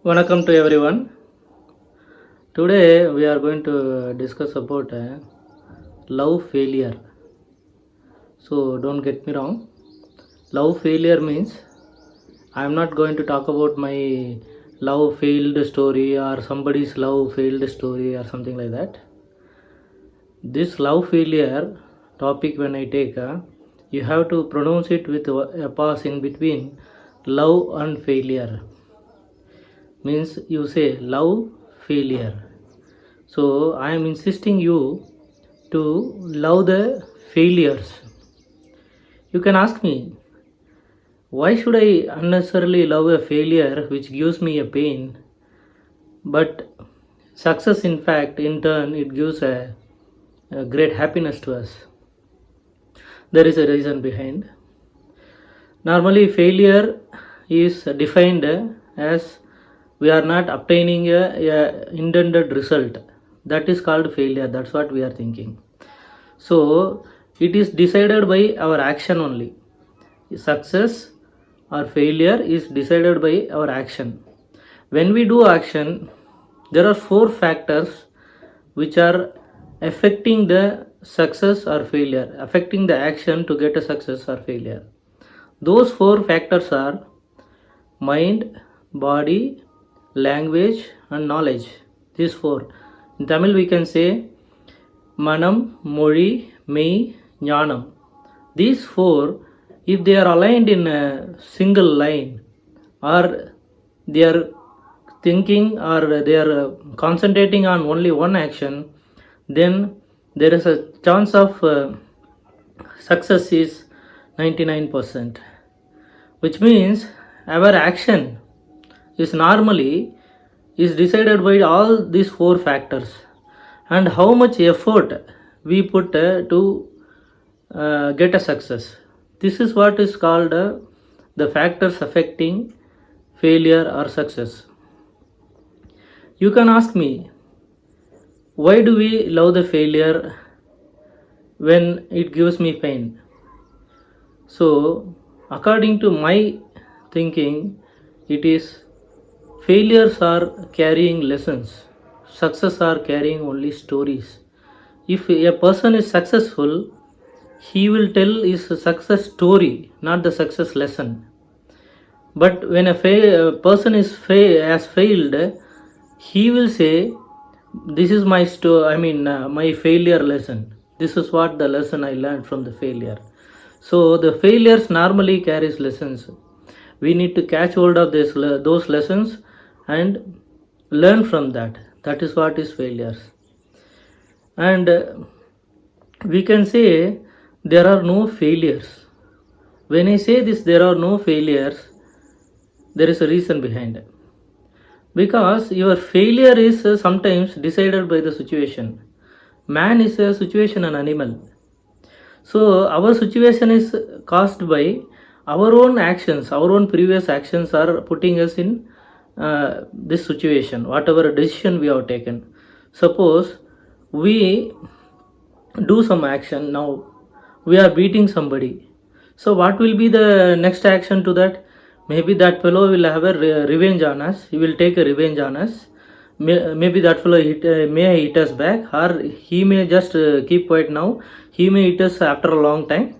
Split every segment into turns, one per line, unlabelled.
Welcome to everyone. Today we are going to discuss about love failure. So don't get me wrong. Love failure means I am not going to talk about my love failed story or somebody's love failed story or something like that. This love failure topic when I take, you have to pronounce it with a pause in between love and failure. Means you say love failure. So I am insisting you to love the failures. You can ask me, why should I unnecessarily love a failure which gives me a pain? But success, in fact, in turn, it gives a great happiness to us. There is a reason behind. Normally, failure is defined as we are not obtaining a intended result. That is called failure. That's what we are thinking. So it is decided by our action only. Success or failure is decided by our action. When we do action, there are four factors which are affecting the success or failure, affecting the action to get a success or failure. Those four factors are mind, body, language and knowledge. These four. In Tamil we can say Manam, Mori, Mei, Jnanam. These four, if they are aligned in a single line, or they are thinking or they are concentrating on only one action, then there is a chance of success is 99%. Which means our action is normally is decided by all these four factors and how much effort we put to get a success. This is what is called the factors affecting failure or success. You can ask me, why do we love the failure when it gives me pain? So according to my thinking, it is failures are carrying lessons, success are carrying only stories. If a person is successful, he will tell his success story, not the success lesson. But when a person has failed, he will say, "This is my my failure lesson. This is what the lesson I learned from the failure." So the failures normally carries lessons. We need to catch hold of those lessons and learn from that. That is what is failures. And we can say there are no failures. When I say this, there are no failures, there is a reason behind it. Because your failure is sometimes decided by the situation. Man is a situational animal. So our situation is caused by our own actions, our own previous actions are putting us in this situation, whatever decision we have taken. Suppose we do some action now, we are beating somebody. So what will be the next action to that? Maybe that fellow will have a revenge on us. He will take a revenge on us. Maybe that fellow may hit us back, or he may just keep quiet now. He may hit us after a long time.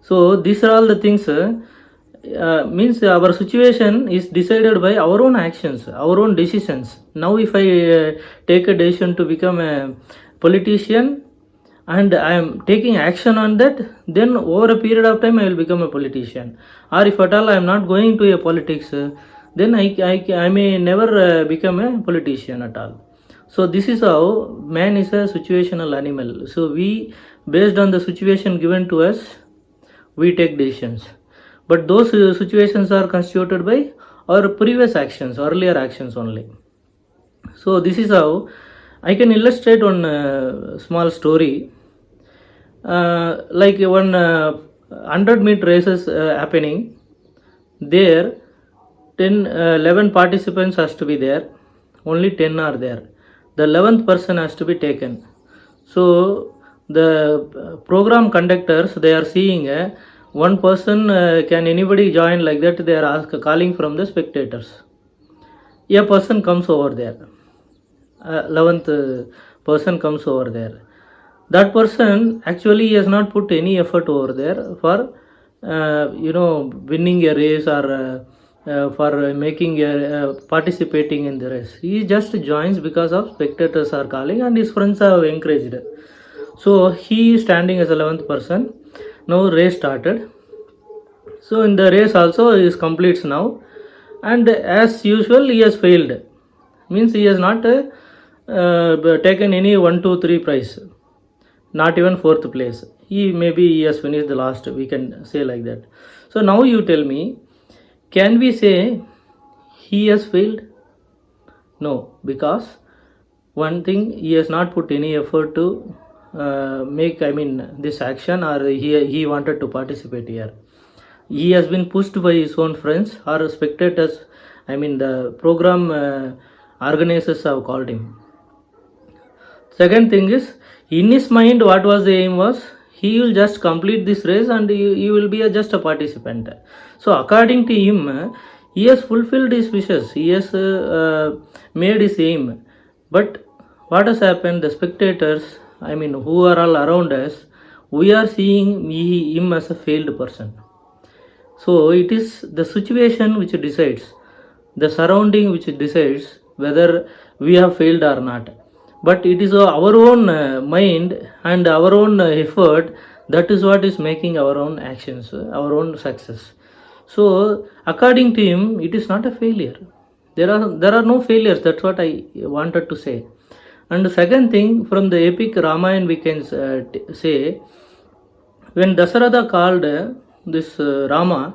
So these are all the things. Means our situation is decided by our own actions, our own decisions. Now if I take a decision to become a politician and I am taking action on that, then over a period of time I will become a politician. Or if at all I am not going to a politics, then I may never become a politician at all. So this is how man is a situational animal. So we, based on the situation given to us, we take decisions. But those situations are constituted by our previous actions, earlier actions only. So this is how I can illustrate one small story. Like one 100-meter races happening. There 11 participants has to be there. Only 10 are there. The 11th person has to be taken. So the program conductors, they are seeing one person, can anybody join like that? They are calling from the spectators. a person comes over there, 11th person comes over there. That person actually has not put any effort over there for winning a race or for making participating in the race. He just joins because of spectators are calling and his friends have encouraged. So he is standing as 11th person. Now race started. So in the race also he completes now, and as usual he has failed. Means he has not taken any 1, 2, 3 prize, not even 4th place. Maybe he has finished the last, we can say like that. So now you tell me, can we say he has failed? No, because one thing, he has not put any effort to make this action, or he wanted to participate here. He has been pushed by his own friends or spectators. The program organizers have called him. Second thing is, in his mind, what was the aim was, he will just complete this race and he will be just a participant. So according to him, he has fulfilled his wishes, he has made his aim. But what has happened, the spectators, who are all around us, we are seeing him as a failed person. So it is the situation which decides, the surrounding which decides whether we have failed or not. But it is our own mind and our own effort, that is what is making our own actions, our own success. So according to him, it is not a failure. There are no failures. That's what I wanted to say. And the second thing, from the epic Ramayana we can say, when Dasaratha called this Rama,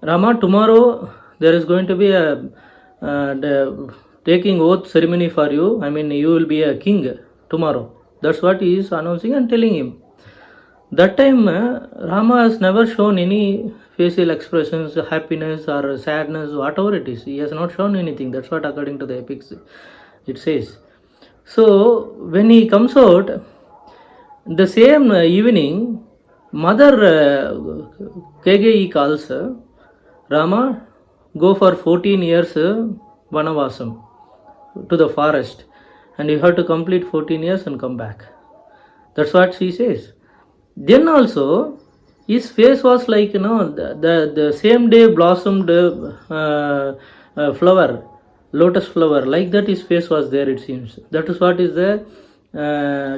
tomorrow there is going to be a taking oath ceremony for you. You will be a king tomorrow. That's what he is announcing and telling him. That time Rama has never shown any facial expressions, happiness or sadness, whatever it is. He has not shown anything. That's what according to the epics it says. So when he comes out, the same evening, mother Kekeyi calls Rama, go for 14 years Vanavasam to the forest, and you have to complete 14 years and come back. That's what she says. Then also his face was like, the same day blossomed flower, lotus flower, like that his face was there, it seems. That is what is the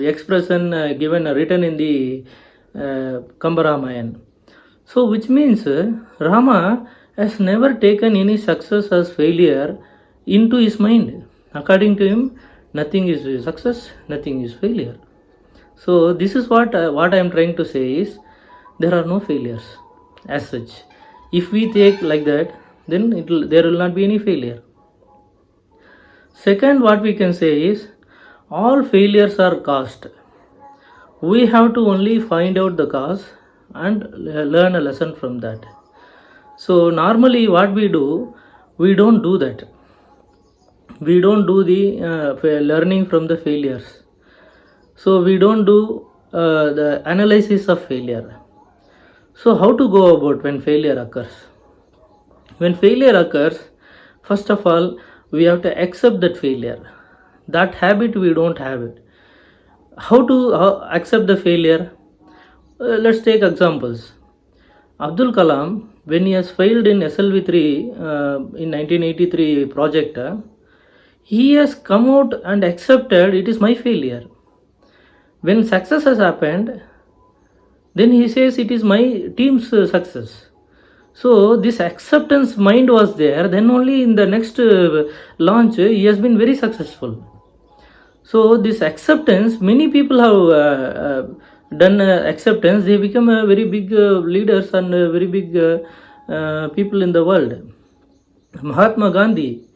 expression written in the Kambaramayan. So which means Rama has never taken any success as failure into his mind. According to him, nothing is success, nothing is failure. So this is what I am trying to say is, there are no failures as such. If we take like that, then there will not be any failure. Second, what we can say is, all failures are caused. We have to only find out the cause and learn a lesson from that. So normally what we do, we don't do that. We don't do the learning from the failures. So we don't do the analysis of failure. So how to go about when failure occurs? When failure occurs, first of all, we have to accept that failure. That habit we don't have it. How to accept the failure? Let's take examples. Abdul Kalam, when he has failed in SLV3 in 1983 project, he has come out and accepted it is my failure. When success has happened, then he says it is my team's success. So this acceptance mind was there, then only in the next launch he has been very successful. So this acceptance, many people have done acceptance, they become very big leaders and very big people in the world. Mahatma Gandhi,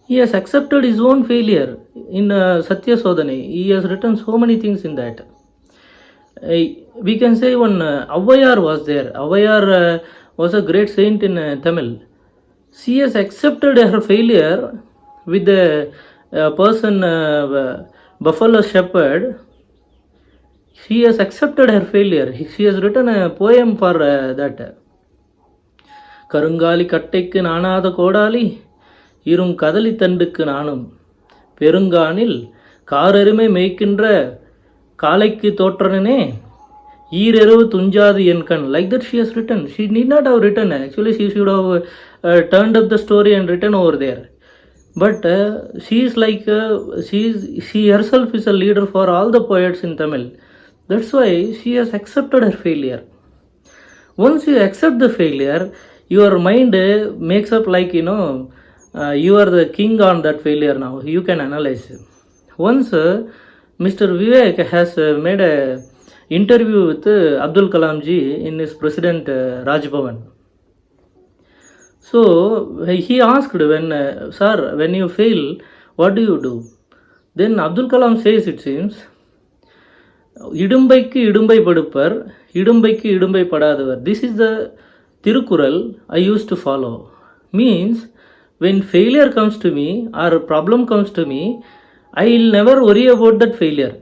he has accepted his own failure in Satya Sodhane. He has written so many things in that. We can say one Avvayar was there. Avvayar was a great saint in Tamil. She has accepted her failure with the person, Buffalo Shepherd. She has accepted her failure. She has written a poem for that. Karungali kattekku naanada kodali, இரும் கதலி தண்டுக்கு நானும் பெருங்கானில் காரெருமை மேய்க்கின்ற காலைக்கு தோற்றனே ஈரெருவு துஞ்சாது என் கண். Like that she has written. She need not have written. Actually, she should have turned up the story and written over there. But she is like, she herself is a leader for all the poets in Tamil. That's why she has accepted her failure. Once you accept the failure, your mind makes up like, you are the king on that failure now. You can analyze. Once Mr. Vivek has made a interview with Abdul Kalam ji in his president Raj Bhavan. So he asked, sir, when you fail, what do you do? Then Abdul Kalam says, it seems, இடும்பைக்கு இடும்பை படுப்பர் இடும்பைக்கு இடும்பை படாதவர். This is the Tirukural I used to follow. Means, when failure comes to me or a problem comes to me, I will never worry about that failure.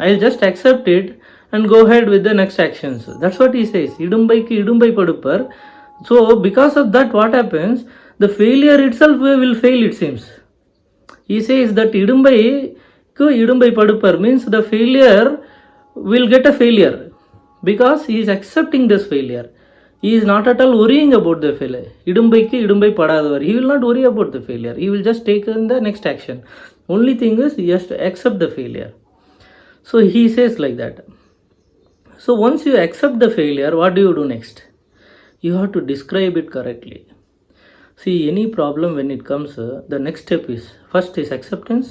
I will just accept it and go ahead with the next actions. That's what he says. Idumbaikku idumbai padupar. So because of that, what happens? The failure itself will fail, it seems. He says that idumbaikku idumbai padupar means the failure will get a failure because he is accepting this failure. He is not at all worrying about the failure. Idumbaikku idumbai padadavar. He will not worry about the failure. He will just take in the next action. Only thing is he has to accept the failure. So he says like that. So once you accept the failure, what do you do next? You have to describe it correctly. See, any problem when it comes, the next step is, first is acceptance,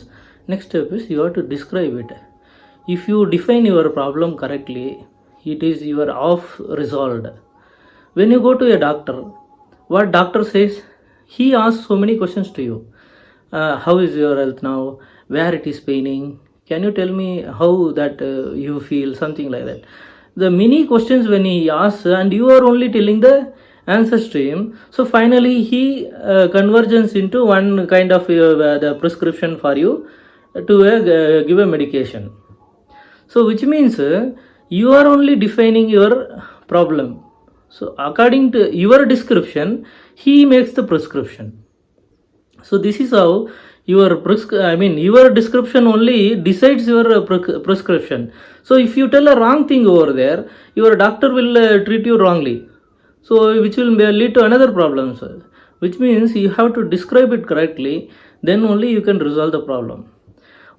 next step is you have to describe it. If you define your problem correctly, it is you are off resolved. When you go to a doctor, what doctor says? He asks so many questions to you. How is your health now? Where it is paining? Can you tell me how that you feel? Something like that. The many questions when he asks and you are only telling the answers to him. So finally he converges into one kind of the prescription for you to give a medication. So which means you are only defining your problem. So according to your description, he makes the prescription. So this is how your description only decides your prescription. So if you tell a wrong thing over there, your doctor will treat you wrongly. So which will lead to another problem. Which means you have to describe it correctly, then only you can resolve the problem.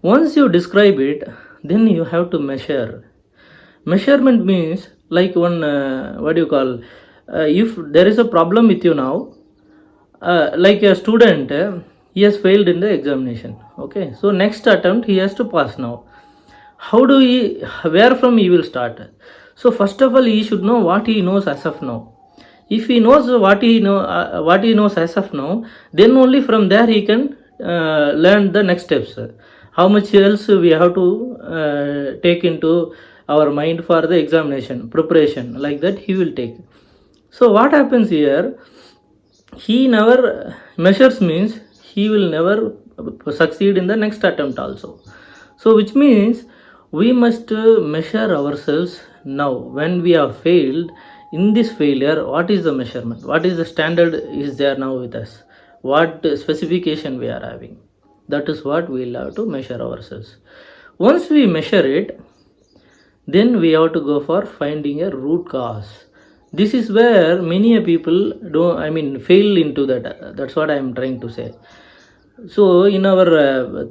Once you describe it, then you have to measure. Measurement means like one, if there is a problem with you now, like a student, he has failed in the examination. Okay, so next attempt he has to pass now. Where from he will start? So first of all, he should know what he knows as of now. If he knows what he knows as of now, then only from there he can learn the next steps. How much else we have to take into our mind for the examination preparation, like that he will take. So what happens here? He never measures means he will never succeed in the next attempt also. So which means we must measure ourselves now. When we have failed, in this failure, what is the measurement? What is the standard is there now with us? What specification we are having? That is what we will have to measure ourselves. Once we measure it, then we have to go for finding a root cause. This is where many people fail into that. That's what I am trying to say. So in our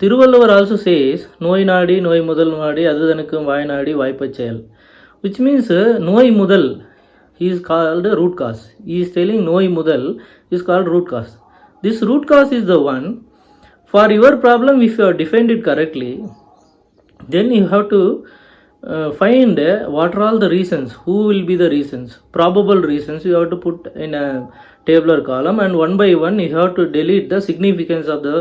Tiruvalluvar also says, நோய் நாடி நோய் முதல் நாடி அதுதனுக்கும் வாய் நாடி வாய்ப்பச் செயல். Which means நோய் முதல் is called root cause. He is telling நோய் முதல் is called root cause. This root cause is the one. For your problem, if you have defined it correctly, then you have to find what are all the reasons, who will be the reasons, probable reasons you have to put in a tabular column, and one by one you have to delete the significance of the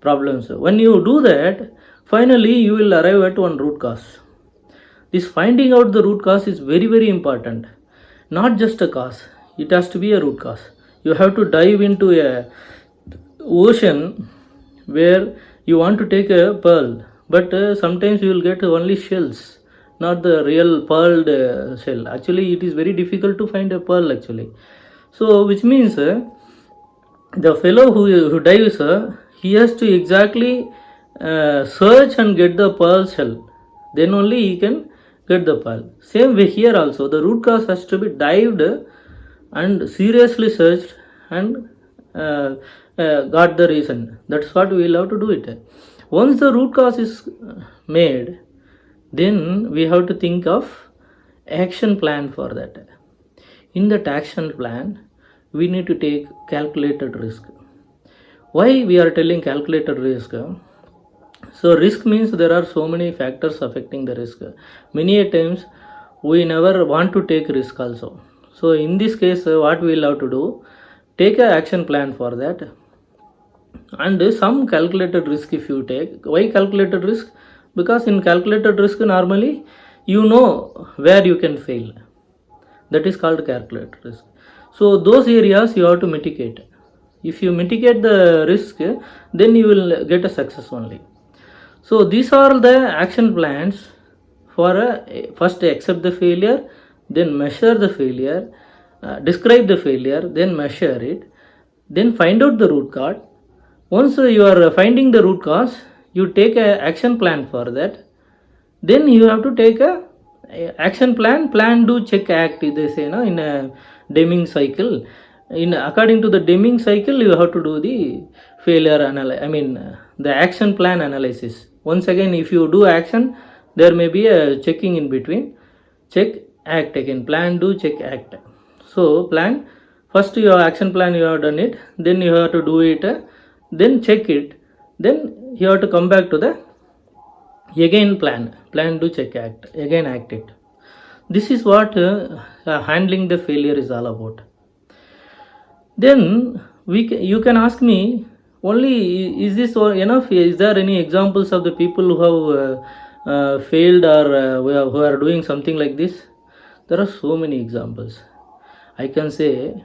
problems. When you do that, finally you will arrive at one root cause. This finding out the root cause is very, very important. Not just a cause, it has to be a root cause. You have to dive into a ocean where you want to take a pearl, but sometimes you will get only shells, not the real pearled shell. Actually it is very difficult to find a pearl actually. So which means the fellow who dives, he has to exactly search and get the pearl shell. Then only he can get the pearl. Same way here also, the root cause has to be dived and seriously searched and got the reason. That's what we will have to do it. Once the root cause is made, then we have to think of action plan for that. In that action plan, we need to take calculated risk. Why we are telling calculated risk? So risk means there are so many factors affecting the risk. Many a times we never want to take risk also. So in this case, what we will have to do, take an action plan for that, and some calculated risk if you take. Why calculated risk? Because in calculated risk normally you know where you can fail. That is called calculated risk. So those areas you have to mitigate. If you mitigate the risk, then you will get a success only. So these are the action plans for first accept the failure, then measure the failure, describe the failure, then measure it, then find out the root cause. Once you are finding the root cause, you take a action plan for that. Then you have to take a action plan, do, check, act, they say, no, in a Deming cycle. In according to the Deming cycle, you have to do the failure the action plan analysis. Once again, if you do action, there may be a checking in between. Check, act again. Plan, do, check, act. So plan, first your action plan you have done it, then you have to do it, then check it, then you have to come back to the again plan, do, check, act, again act it. This is what handling the failure is all about. Then you can ask me, only is this enough? Is there any examples of the people who have failed or who are doing something like this? There are so many examples. I can say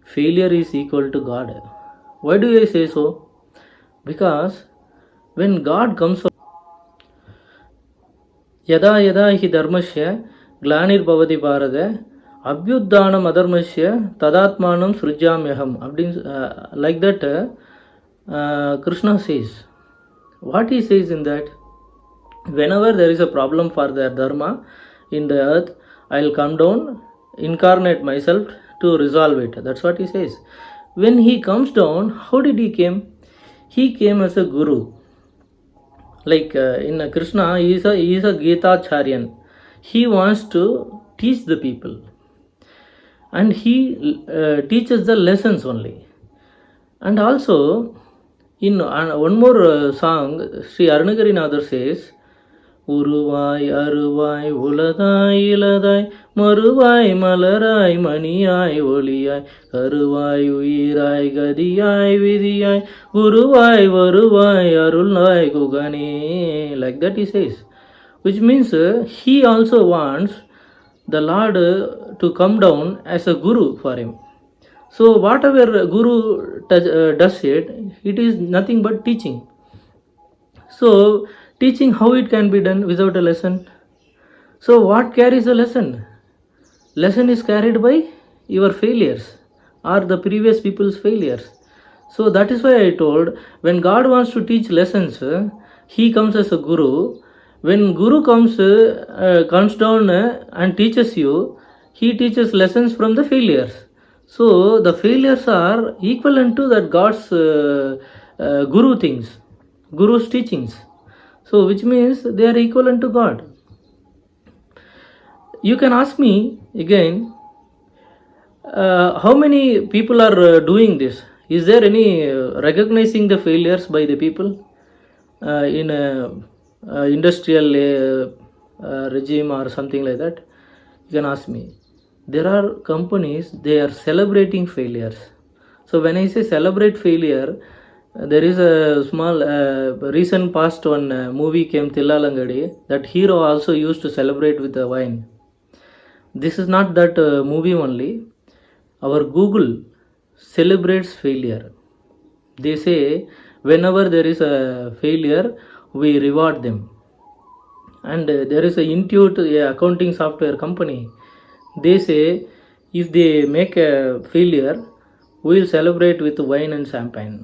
failure is equal to God. Why do I say so? Because when God comes, यदा यदा हि धर्मस्य ग्लानिर्भवति Bharat अभ्युत्थानम् अधर्मस्य तदात्मानं सृजाम्यहम्. Like that Krishna says. What he says in that, whenever there is a problem for the dharma in the earth, I will come down, incarnate myself to resolve it. That's what he says. When he comes down, how did he came? He came as a guru. Like in Krishna, he is a Gita Charyan. He wants to teach the people, and he teaches the lessons only. And also, in one more song, Sri Arunagirinatha says, Uruvai Aruvai Uladai Iladai Maruvai Malarai Maniyai Oliyai Karuvai Uirai Gadiyai Vidiyai Guruvai Varuvai Arulai Gugani. Like that he says. Which means he also wants the Lord to come down as a guru for him. So whatever guru does it is nothing but teaching. So teaching how it can be done without a lesson. So what carries the lesson? Lesson is carried by your failures or the previous people's failures. So that is why I told, when God wants to teach lessons, he comes as a guru. When guru comes down and teaches you, he teaches lessons from the failures. So the failures are equivalent to that God's guru things, guru's teachings. So which means they are equivalent to God. You can ask me again, how many people are doing this? Is there any recognizing the failures by the people in industrial regime or something like that? You can ask me. There are companies, they are celebrating failures. So when I say celebrate failure, there is a small recent past one movie came, Tillalangadi, that hero also used to celebrate with the wine. This is not that movie only. Our Google celebrates failure. They say whenever there is a failure, we reward them. And there is a Intuit accounting software company. They say if they make a failure, we will celebrate with wine and champagne.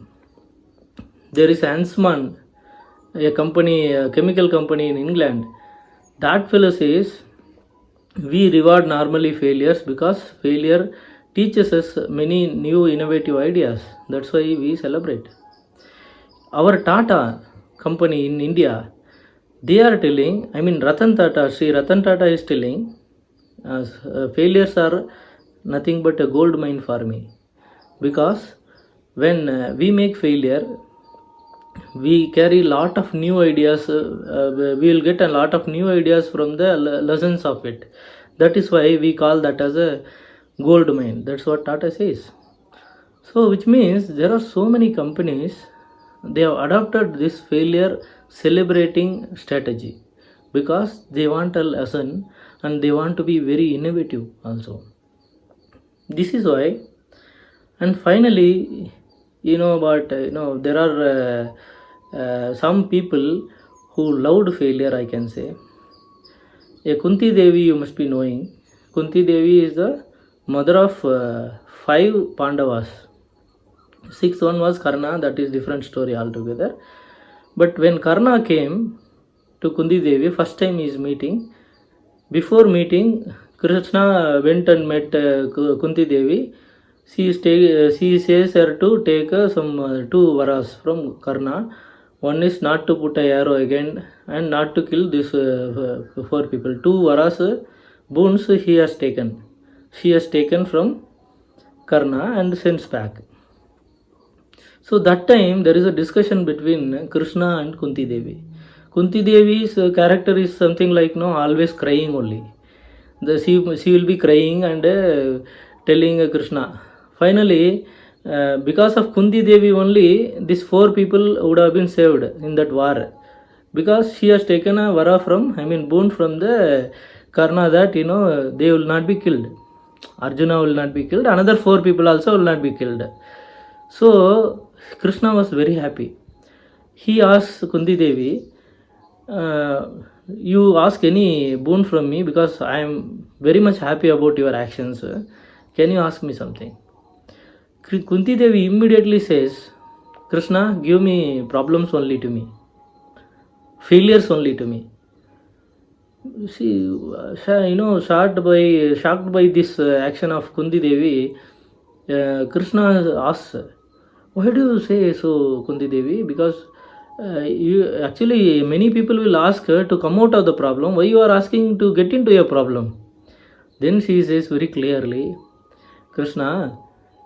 There is Huntsman, a company, a chemical company in England. That fellow says we reward normally failures because failure teaches us many new innovative ideas. That's why we celebrate. Our Tata company in India, they are telling, I mean Ratan Tata, Sri Ratan Tata is telling, failures are nothing but a gold mine for me. Because when we make failure, we carry lot of new ideas, we will get a lot of new ideas from the lessons of it. That is why we call that as a gold mine. That's what Tata says. So which means there are so many companies, they have adopted this failure celebrating strategy because they want a lesson and they want to be very innovative also. This is why. And finally, but there are some people who loved failure, I can say. A Kunti Devi, you must be knowing. Kunti Devi is the mother of 5 Pandavas. 6th one was Karna, that is different story altogether. But when Karna came to Kunti Devi, first time he is meeting. Before meeting, Krishna went and met Kunti Devi. She says her to take some 2 varas from Karna. One is not to put a arrow again and not to kill these 4 people. 2 varas boons he has taken. She has taken from Karna and sends back. So that time there is a discussion between Krishna and Kunti Devi. Kunti Devi's character is something like always crying only. She will be crying and telling Krishna. Finally, because of Kunti Devi only, these 4 people would have been saved in that war. Because she has taken a vara boon from the Karna that, they will not be killed. Arjuna will not be killed. Another 4 people also will not be killed. So, Krishna was very happy. He asked Kunti Devi, you ask any boon from me because I am very much happy about your actions. Can you ask me something? Kunti Devi immediately says, Krishna, give me problems only to me. Failures only to me. See, shocked by this action of Kunti Devi, Krishna asks, why do you say so, Kunti Devi? Because many people will ask her to come out of the problem. Why you are asking to get into a problem? Then she says very clearly, Krishna,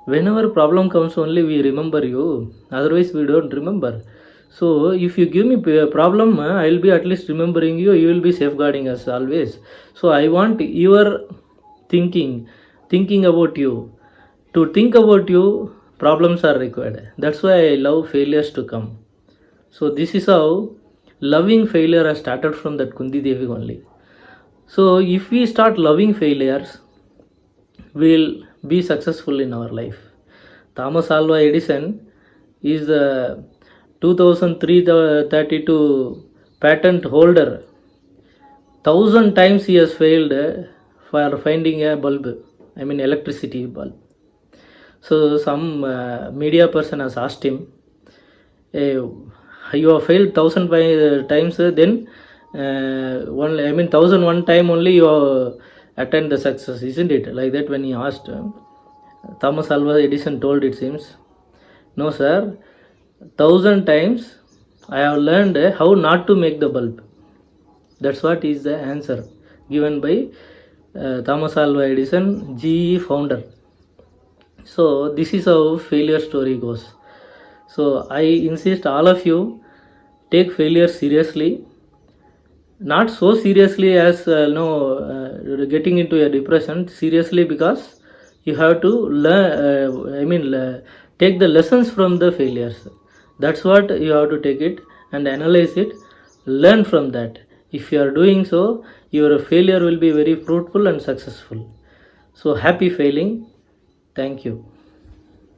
whenever problem comes only we remember you. Otherwise we don't remember. So if you give me a problem, I will be at least remembering you. You will be safeguarding us always. So I want your thinking about you. To think about you, problems are required. That's why I love failures to come. So this is how loving failure has started from that Kunti Devi only. So if we start loving failures, we will be successful in our life. Thomas Alva Edison is the 2332 patent holder. 1000 times he has failed for finding a bulb, electricity bulb. So some media person has asked him, you have failed 1000 times, then 1001 time only you attend the success, isn't it? Like that when he asked, Thomas Alva Edison told, it seems, no sir, 1000 times I have learned how not to make the bulb. That's what is the answer given by Thomas Alva Edison, GE founder. So this is how failure story goes. So I insist all of you take failure seriously, not so seriously as getting into a depression. Seriously, because you have to learn. Take the lessons from the failures. That's what you have to take it and analyze it. Learn from that. If you are doing so, your failure will be very fruitful and successful. So happy failing. Thank you.